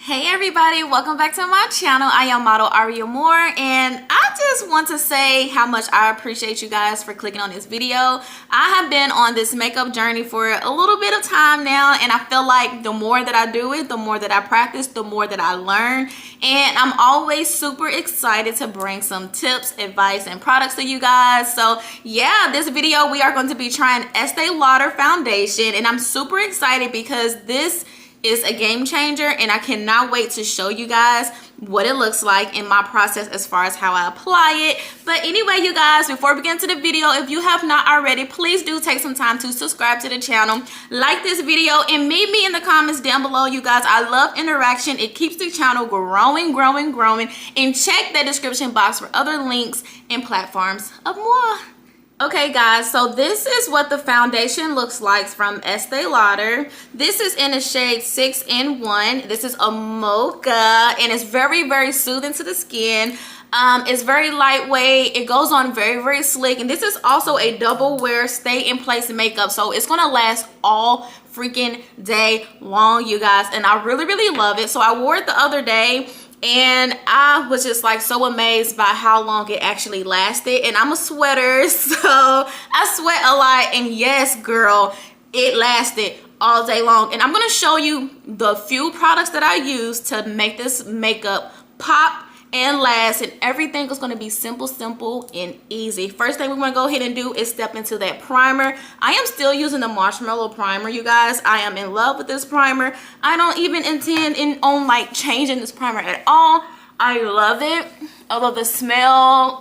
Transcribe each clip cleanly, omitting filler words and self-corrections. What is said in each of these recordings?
Hey everybody, welcome back to my channel. I am model Aria Moore, and I just want to say how much I appreciate you guys for clicking on this video. I have been on this makeup journey for a little bit of time now, and I feel like the more that I do it, the more that I practice, the more that I learn, and I'm always super excited to bring some tips, advice, and products to you guys. So yeah, this video we are going to be trying Estee Lauder foundation, and I'm super excited because this is a game changer, and I cannot wait to show you guys what it looks like in my process as far as how I apply it. But anyway, you guys, before we get into the video, if you have not already, please do take some time to subscribe to the channel, like this video, and meet me in the comments down below. You guys, I love interaction. It keeps the channel growing, and check the description box for other links and platforms of more. Okay guys, so this is what the foundation looks like from Estee Lauder. This is in the shade 6 in 1. This is a mocha, and it's very soothing to the skin. It's very lightweight. It goes on very slick, and this is also a double wear stay in place makeup, so it's gonna last all freaking day long, you guys, and I really love it. So I wore it the other day, and I was just like so amazed by how long it actually lasted. And I'm a sweater, so I sweat a lot, and yes girl, it lasted all day long. And I'm gonna show you the few products that I use to make this makeup pop and last, and everything is going to be simple and easy. First thing we're going to go ahead and do is step into that primer. I am still using the marshmallow primer, you guys. I am in love with this primer. I don't even intend on like changing this primer at all. I love it. I love the smell.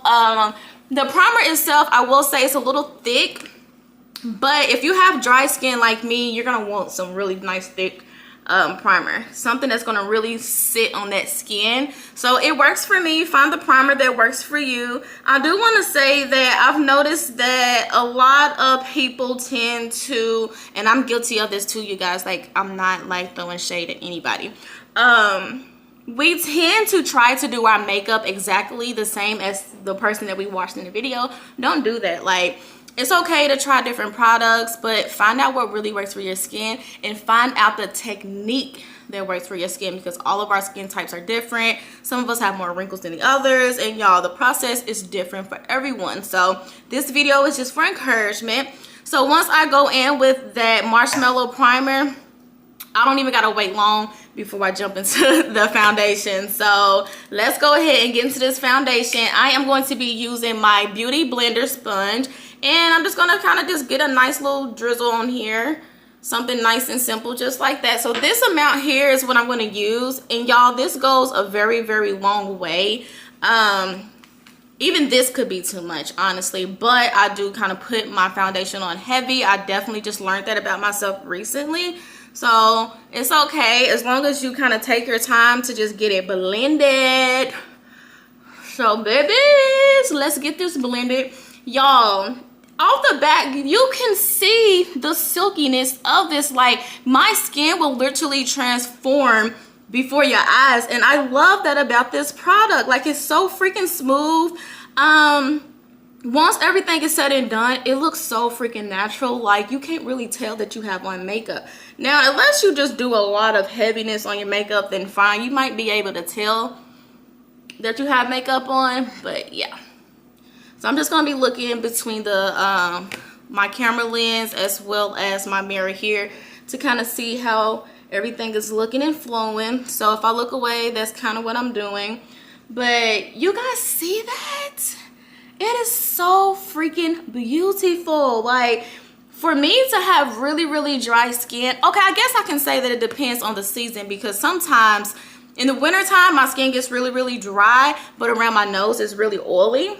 The primer itself, I will say, it's a little thick, but if you have dry skin like me, you're going to want some really nice thick primer, something that's going to really sit on that skin. So it works for me. Find the primer that works for you. I do want to say that I've noticed that a lot of people tend to, and I'm guilty of this too, you guys, like I'm not like throwing shade at anybody, we tend to try to do our makeup exactly the same as the person that we watched in the video. Don't do that. Like, it's okay to try different products, but find out what really works for your skin, and find out the technique that works for your skin, because all of our skin types are different. Some of us have more wrinkles than the others, and y'all, the process is different for everyone. So this video is just for encouragement. So once I go in with that marshmallow primer, I don't even gotta wait long before I jump into the foundation. So let's go ahead and get into this foundation. I am going to be using my Beauty Blender sponge, and I'm just gonna kind of just get a nice little drizzle on here, something nice and simple, just like that. So this amount here is what I'm going to use, and y'all, this goes a very long way. Even this could be too much, honestly, but I do kind of put my foundation on heavy. I definitely just learned that about myself recently, so it's okay as long as you kind of take your time to just get it blended. So babies, let's get this blended. Y'all, off the back, you can see the silkiness of this. Like, my skin will literally transform before your eyes, and I love that about this product. Like, it's so freaking smooth. Once everything is said and done, it looks so freaking natural. Like, you can't really tell that you have on makeup. Now, unless you just do a lot of heaviness on your makeup, then fine, you might be able to tell that you have makeup on, but yeah. So I'm just going to be looking between the my camera lens as well as my mirror here to kind of see how everything is looking and flowing. So if I look away, that's kind of what I'm doing. But you guys see that? It is so freaking beautiful. Like, for me to have really dry skin, okay, I guess I can say that it depends on the season, because sometimes in the wintertime my skin gets really dry, but around my nose it's really oily.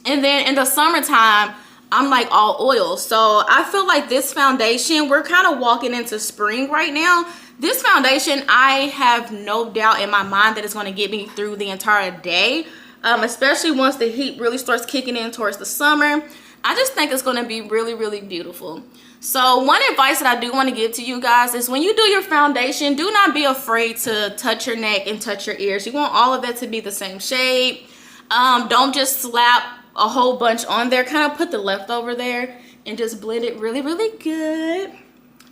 And then in the summertime, I'm like all oil. So I feel like this foundation, we're kind of walking into spring right now. This foundation, I have no doubt in my mind that it's going to get me through the entire day, especially once the heat really starts kicking in towards the summer. I just think it's going to be really beautiful. So one advice that I do want to give to you guys is, when you do your foundation, do not be afraid to touch your neck and touch your ears. You want all of that to be the same shade. Don't just slap a whole bunch on there. Kind of put the leftover there and just blend it really good,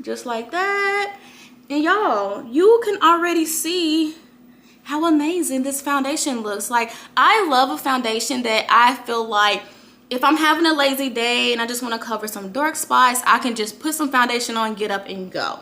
just like that. And y'all, you can already see how amazing this foundation looks. Like, I love a foundation that I feel like if I'm having a lazy day and I just want to cover some dark spots, I can just put some foundation on, get up and go.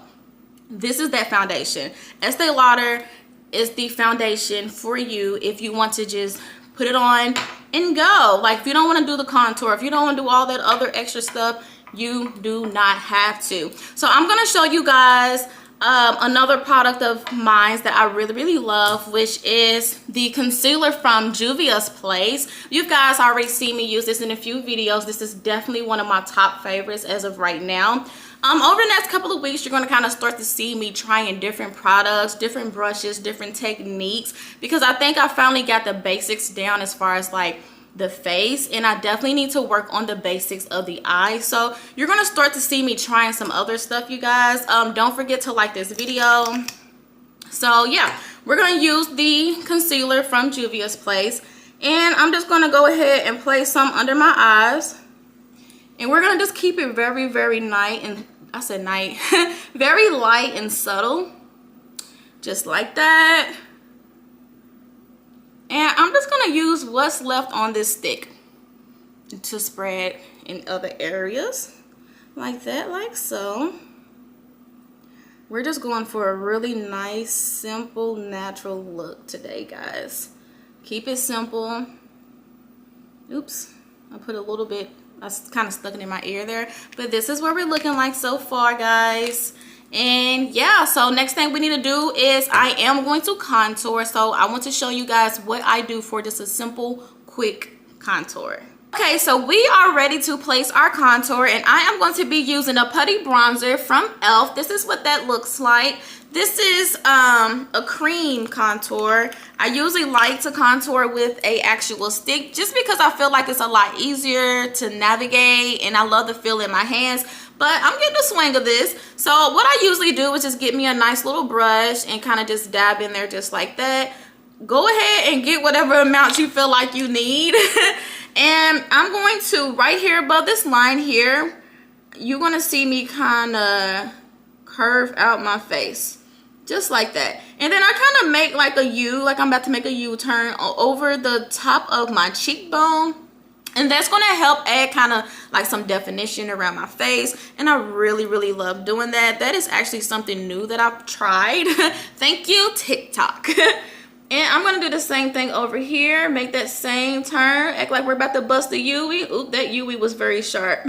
This is that foundation. Estee Lauder is the foundation for you if you want to just put it on and go. Like, if you don't want to do the contour, if you don't want to do all that other extra stuff, you do not have to. So I'm going to show you guys another product of mine that I really love, which is the concealer from Juvia's Place. You guys already seen me use this in a few videos. This is definitely one of my top favorites as of right now. Over the next couple of weeks, you're going to kind of start to see me trying different products, different brushes, different techniques, because I think I finally got the basics down as far as like the face, and I definitely need to work on the basics of the eye. So you're going to start to see me trying some other stuff, you guys. Don't forget to like this video. So yeah, we're going to use the concealer from Juvia's Place, and I'm just going to go ahead and place some under my eyes. And we're going to just keep it very light, and I said night, very light and subtle, just like that. And I'm just going to use what's left on this stick to spread in other areas, like that, like so. We're just going for a really nice, simple, natural look today, guys. Keep it simple. Oops, I put a little bit, I kind of stuck it in my ear there. But this is what we're looking like so far, guys. And yeah, so next thing we need to do is I am going to contour. So I want to show you guys what I do for just a simple, quick contour. Okay, so we are ready to place our contour, and I am going to be using a putty bronzer from e.l.f. This is what that looks like. This is a cream contour. I usually like to contour with a actual stick just because I feel like it's a lot easier to navigate, and I love the feel in my hands. But I'm getting the swing of this. So what I usually do is just get me a nice little brush and kind of just dab in there just like that. Go ahead and get whatever amount you feel like you need. And I'm going to, right here above this line here, you're going to see me kind of curve out my face. Just like that. And then I kind of make like a U, like I'm about to make a U-turn over the top of my cheekbone. And that's going to help add kind of like some definition around my face. And I really love doing that. That is actually something new that I've tried. Thank you, TikTok. And I'm going to do the same thing over here. Make that same turn. Act like we're about to bust the UE. Oop, that UE was very sharp.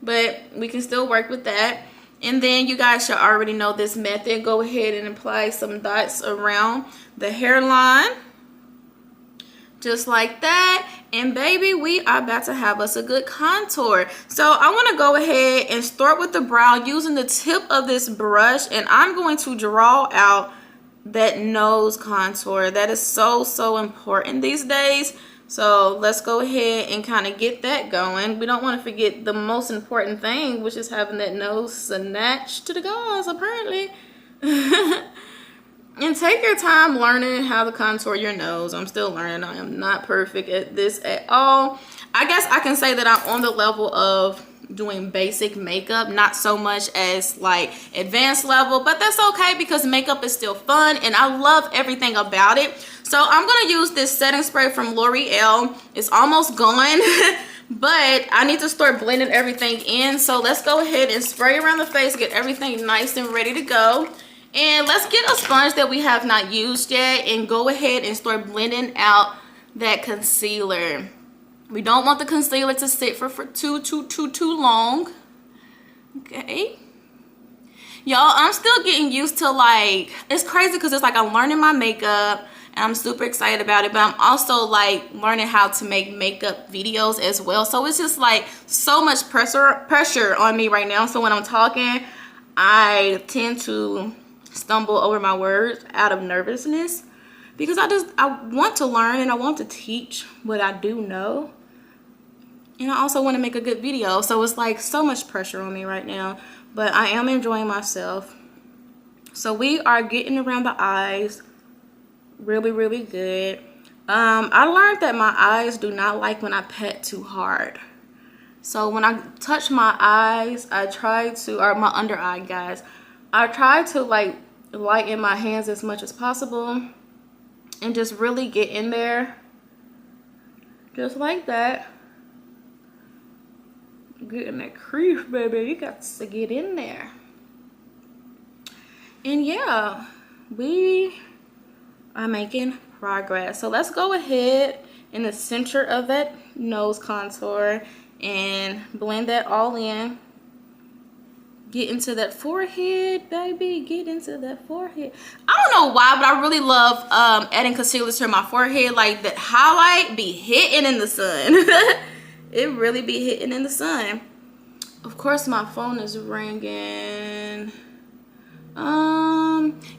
But we can still work with that. And then you guys should already know this method. Go ahead and apply some dots around the hairline. Just like that. And baby, we are about to have us a good contour. So I want to go ahead and start with the brow using the tip of this brush, and I'm going to draw out that nose contour. That is so important these days. So let's go ahead and kind of get that going. We don't want to forget the most important thing, which is having that nose snatched to the gauze, apparently. And take your time learning how to contour your nose. I'm still learning. I am not perfect at this at all. I guess I can say that I'm on the level of doing basic makeup, not so much as like advanced level, but that's okay because makeup is still fun and I love everything about it. So I'm going to use this setting spray from L'Oreal. It's almost gone, but I need to start blending everything in. So let's go ahead and spray around the face, get everything nice and ready to go. And let's get a sponge that we have not used yet and go ahead and start blending out that concealer. We don't want the concealer to sit for too long. Okay. Y'all, I'm still getting used to, like, it's crazy because it's like I'm learning my makeup and I'm super excited about it, but I'm also like learning how to make makeup videos as well. So it's just like so much pressure on me right now. So when I'm talking, I tend to stumble over my words out of nervousness because I want to learn and I want to teach what I do know, and I also want to make a good video. So it's like so much pressure on me right now, but I am enjoying myself. So we are getting around the eyes really good. I learned that my eyes do not like when I pat too hard. So when I touch my eyes, I try to, or my under eye, guys, I try to like lighten my hands as much as possible and just really get in there. Just like that. Get in that crease, baby. You got to get in there. And yeah, we are making progress. So let's go ahead in the center of that nose contour and blend that all in. Get into that forehead, baby. Get into that forehead. I don't know why, but I really love adding concealer to my forehead. Like, that highlight be hitting in the sun. It really be hitting in the sun. Of course, my phone is ringing.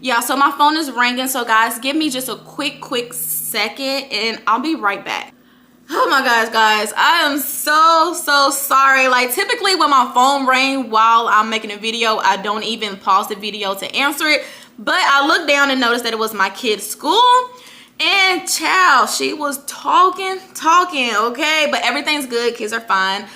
Yeah, so my phone is ringing. So guys, give me just a quick second and I'll be right back. Oh my gosh, guys, I am so sorry. Like, typically when my phone rings while I'm making a video, I don't even pause the video to answer it. But I looked down and noticed that it was my kid's school. And child, she was talking, okay? But everything's good, kids are fine.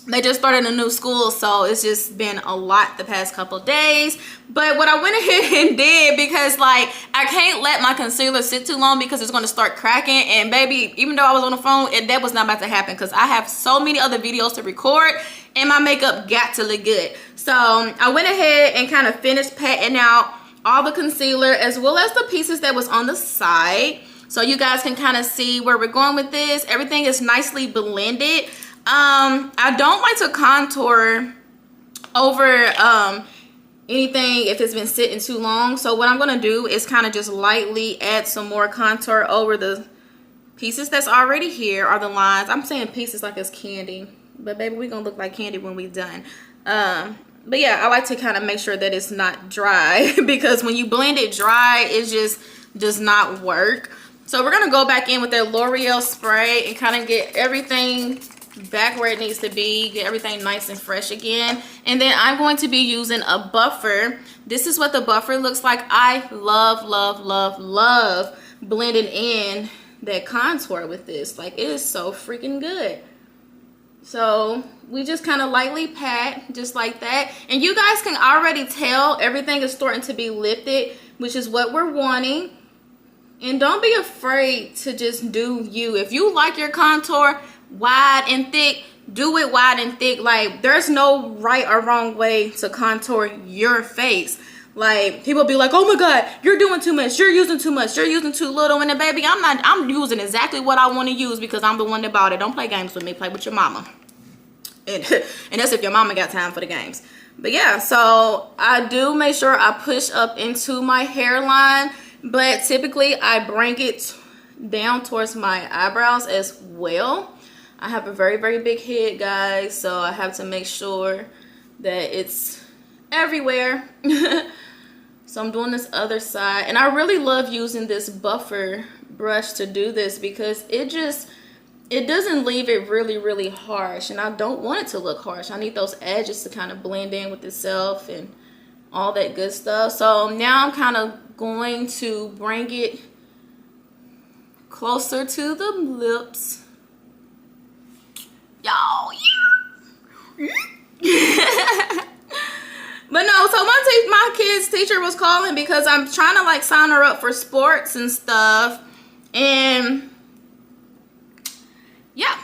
They just started a new school, so it's just been a lot the past couple days. But what I went ahead and did, because like I can't let my concealer sit too long because it's going to start cracking. And baby, even though I was on the phone, that was not about to happen because I have so many other videos to record and my makeup got to look good. So I went ahead and kind of finished patting out all the concealer as well as the pieces that was on the side, so you guys can kind of see where we're going with this. Everything is nicely blended. I don't like to contour over anything if it's been sitting too long. So what I'm going to do is kind of just lightly add some more contour over the pieces that's already here, or the lines. I'm saying pieces like it's candy, but baby, we're going to look like candy when we're done. But yeah, I like to kind of make sure that it's not dry because when you blend it dry, it just does not work. So we're going to go back in with that L'Oreal spray and kind of get everything back where it needs to be, get everything nice and fresh again. And then I'm going to be using a buffer. This is what the buffer looks like. I love blending in that contour with this. Like, it is so freaking good. So we just kind of lightly pat just like that, and you guys can already tell everything is starting to be lifted, which is what we're wanting. And don't be afraid to just do you. If you like your contour wide and thick, do it wide and thick. Like, there's no right or wrong way to contour your face. Like, people be like, oh my god, you're doing too much, you're using too much, you're using too little. And then baby, I'm using exactly what I want to use because I'm the one that bought it. Don't play games with me, play with your mama. And that's if your mama got time for the games. But yeah, so I do make sure I push up into my hairline, but typically I bring it down towards my eyebrows as well. I have a very big head, guys, so I have to make sure that it's everywhere. So I'm doing this other side, and I really love using this buffer brush to do this because it doesn't leave it really harsh, and I don't want it to look harsh. I need those edges to kind of blend in with itself and all that good stuff. So now I'm kind of going to bring it closer to the lips. Y'all, yeah. But no, so my kid's teacher was calling because I'm trying to like sign her up for sports and stuff, and yeah,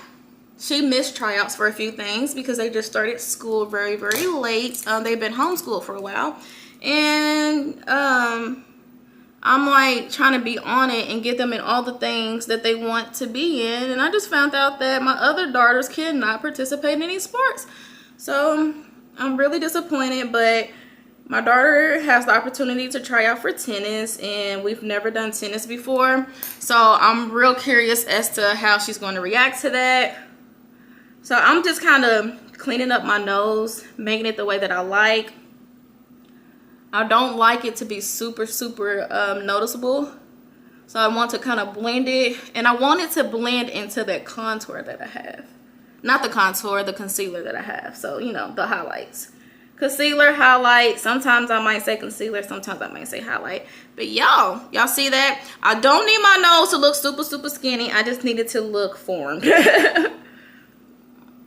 she missed tryouts for a few things because they just started school very late. They've been homeschooled for a while, and I'm like trying to be on it and get them in all the things that they want to be in. And I just found out that my other daughters cannot participate in any sports, so I'm really disappointed. But my daughter has the opportunity to try out for tennis, and we've never done tennis before, so I'm real curious as to how she's going to react to that. So I'm just kind of cleaning up my nose, making it the way that I like. I don't like it to be super noticeable, so I want to kind of blend it, and I want it to blend into that contour that I have. Not the contour, the concealer that I have. So, you know, the highlights. Concealer, highlight. Sometimes I might say concealer, sometimes I might say highlight. But y'all see that? I don't need my nose to look super skinny. I just need it to look formed.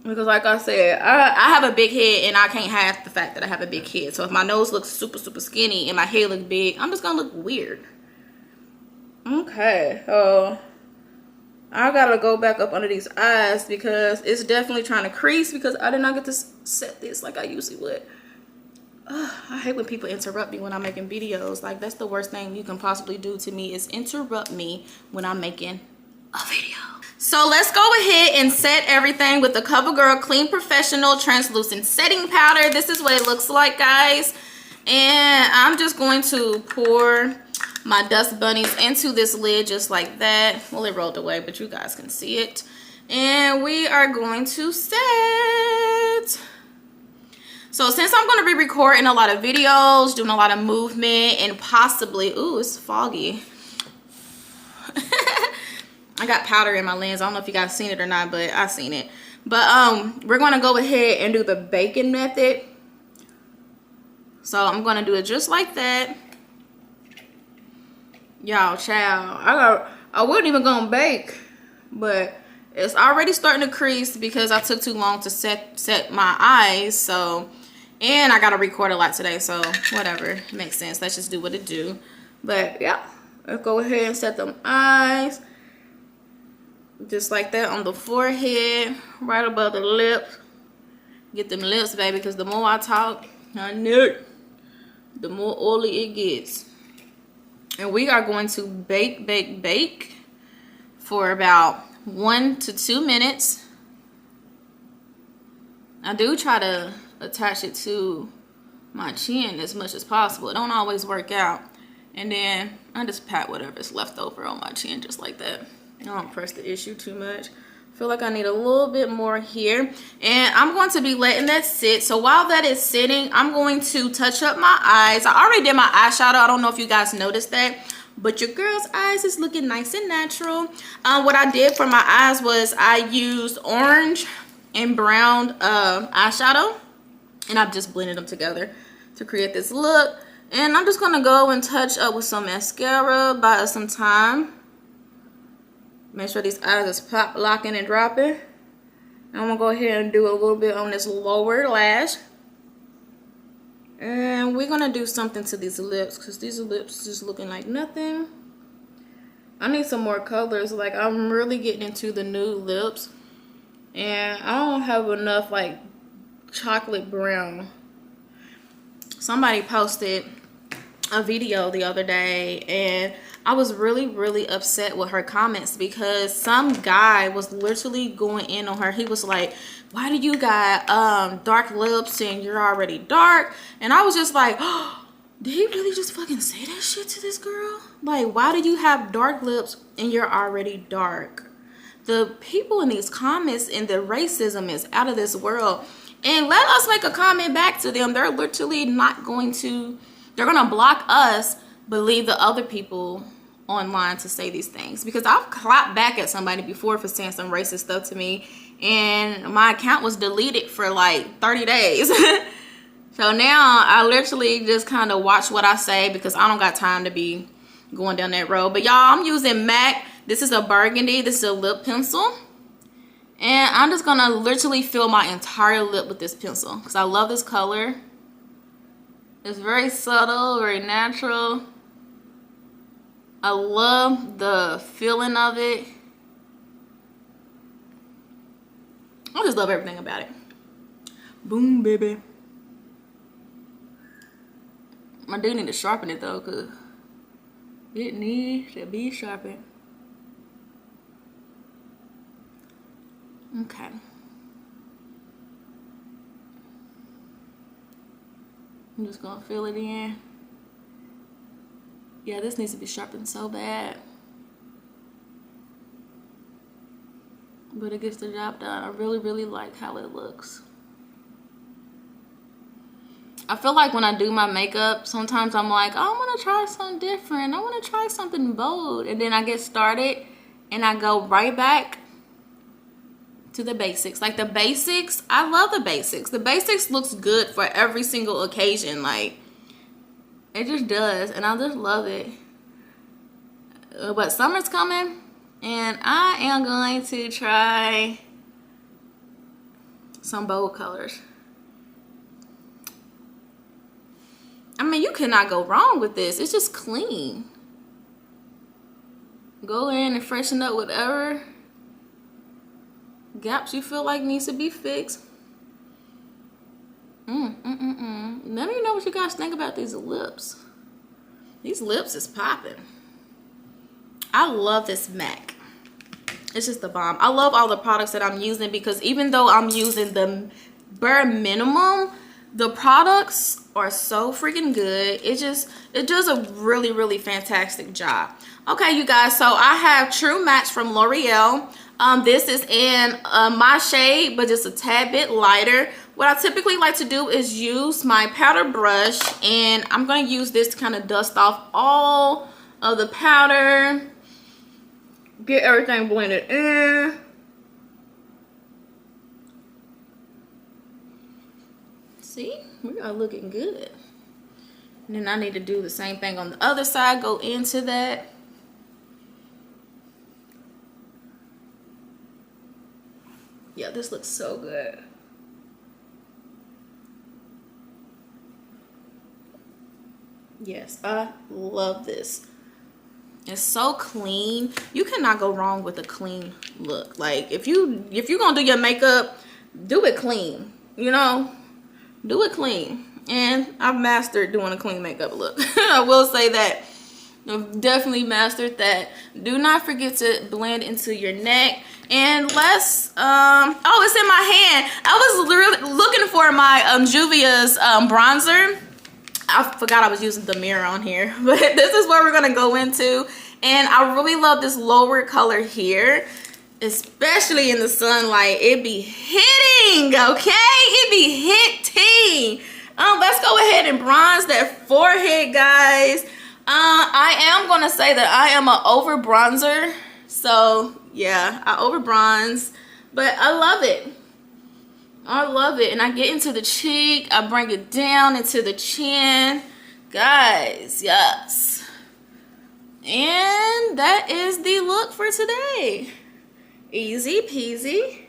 Because like I said, I have a big head and I can't hide the fact that I have a big head. So if my nose looks super, super skinny and my head looks big, I'm just gonna look weird. Okay, I gotta go back up under these eyes because it's definitely trying to crease because I did not get to set this like I usually would. I hate when people interrupt me when I'm making videos. Like, that's the worst thing you can possibly do to me is interrupt me when I'm making a video. So let's go ahead and set everything with the CoverGirl Clean Professional Translucent Setting Powder. This is what it looks like, guys. And I'm just going to pour my dust bunnies into this lid just like that. Well, it rolled away, but you guys can see it. And we are going to set. So since I'm going to be recording a lot of videos, doing a lot of movement, and possibly, ooh, it's foggy. I got powder in my lens. I don't know if you guys seen it or not, but I seen it. But we're going to go ahead and do the baking method. So I'm going to do it just like that. Y'all, child, I wasn't even going to bake, but it's already starting to crease because I took too long to set my eyes. So, and I got to record a lot today, so whatever, it makes sense. Let's just do what it do. But yeah, let's go ahead and set them eyes. Just like that on the forehead, right above the lips. Get them lips, baby, because the more I talk, I know, the more oily it gets. And we are going to bake for about 1 to 2 minutes. I do try to attach it to my chin as much as possible. It don't always work out. And then I just pat whatever's left over on my chin just like that. I don't press the issue too much. I feel like I need a little bit more here. And I'm going to be letting that sit. So while that is sitting, I'm going to touch up my eyes. I already did my eyeshadow. I don't know if you guys noticed that. But your girl's eyes is looking nice and natural. What I did for my eyes was I used orange and brown eyeshadow. And I've just blended them together to create this look. And I'm just going to go and touch up with some mascara, buy us some time. Make sure these eyes is pop, locking, and dropping. I'm going to go ahead and do a little bit on this lower lash. And we're going to do something to these lips because these lips just looking like nothing. I need some more colors. Like, I'm really getting into the nude lips. And I don't have enough, like, chocolate brown. Somebody posted a video the other day and I was really upset with her comments because some guy was literally going in on her. He was like, why do you got dark lips and you're already dark? And I was just like, oh, did he really just fucking say that shit to this girl? Like, why do you have dark lips and you're already dark? The people in these comments and the racism is out of this world. And let us make a comment back to them. They're literally not going to, they're going to block us, but leave the other people online to say these things. Because I've clapped back at somebody before for saying some racist stuff to me. And my account was deleted for like 30 days. So now I literally just kind of watch what I say because I don't got time to be going down that road. But y'all, I'm using MAC. This is a burgundy. This is a lip pencil. And I'm just going to literally fill my entire lip with this pencil because I love this color. It's very subtle, very natural. I love the feeling of it. I just love everything about it. Boom, baby. I do need to sharpen it though because it needs to be sharpened. Okay. I'm just gonna fill it in. Yeah, this needs to be sharpened so bad. But it gets the job done. I really like how it looks. I feel like when I do my makeup, sometimes I'm like, oh, I want to try something different. I want to try something bold. And then I get started and I go right back to the basics. Like the basics, I love the basics. The basics looks good for every single occasion. Like, it just does. And I just love it. But summer's coming. And I am going to try some bold colors. I mean, you cannot go wrong with this. It's just clean. Go in and freshen up whatever gaps you feel like needs to be fixed. Let me know what you guys think about these lips. These lips is popping. I love this MAC. It's just the bomb. I love all the products that I'm using because even though I'm using the bare minimum, the products are so freaking good. It does a really, really fantastic job. Okay, you guys, so I have True Match from L'Oreal. This is in my shade, but just a tad bit lighter. What I typically like to do is use my powder brush, and I'm going to use this to kind of dust off all of the powder. Get everything blended in. See, we are looking good. And then I need to do the same thing on the other side. Go into that. Yeah, this looks so good. Yes, I love this. It's so clean. You cannot go wrong with a clean look. Like if you're gonna do your makeup, do it clean. You know, do it clean. And I've mastered doing a clean makeup look. I will say that. I've definitely mastered that. Do not forget to blend into your neck. And let's oh, it's in my hand. I was literally looking for my Juvia's bronzer. I forgot I was using the mirror on here, but this is what we're gonna go into. And I really love this lower color here, especially in the sunlight. It be hitting, okay? It be hitting. Let's go ahead and bronze that forehead, guys. I am gonna say that I am an over bronzer, so yeah, I over bronze, but I love it. I love it. And I get into the cheek, I bring it down into the chin, guys. Yes, and that is the look for today. Easy peasy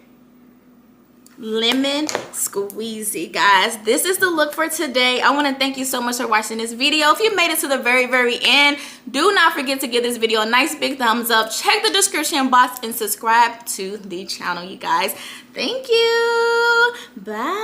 lemon squeezy, guys. This is the look for today. I want to thank you so much for watching this video. If you made it to the very end, do not forget to give this video a nice big thumbs up. Check the description box and subscribe to the channel, you guys. Thank you. Bye.